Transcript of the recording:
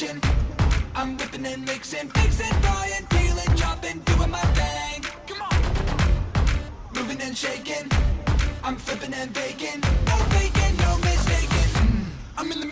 kitchen. I'm whipping and mixing, fixing, frying, peeling, chopping, doing my thing. Come on, moving and shaking. I'm flipping and baking, no faking, no mistaking. I'm in the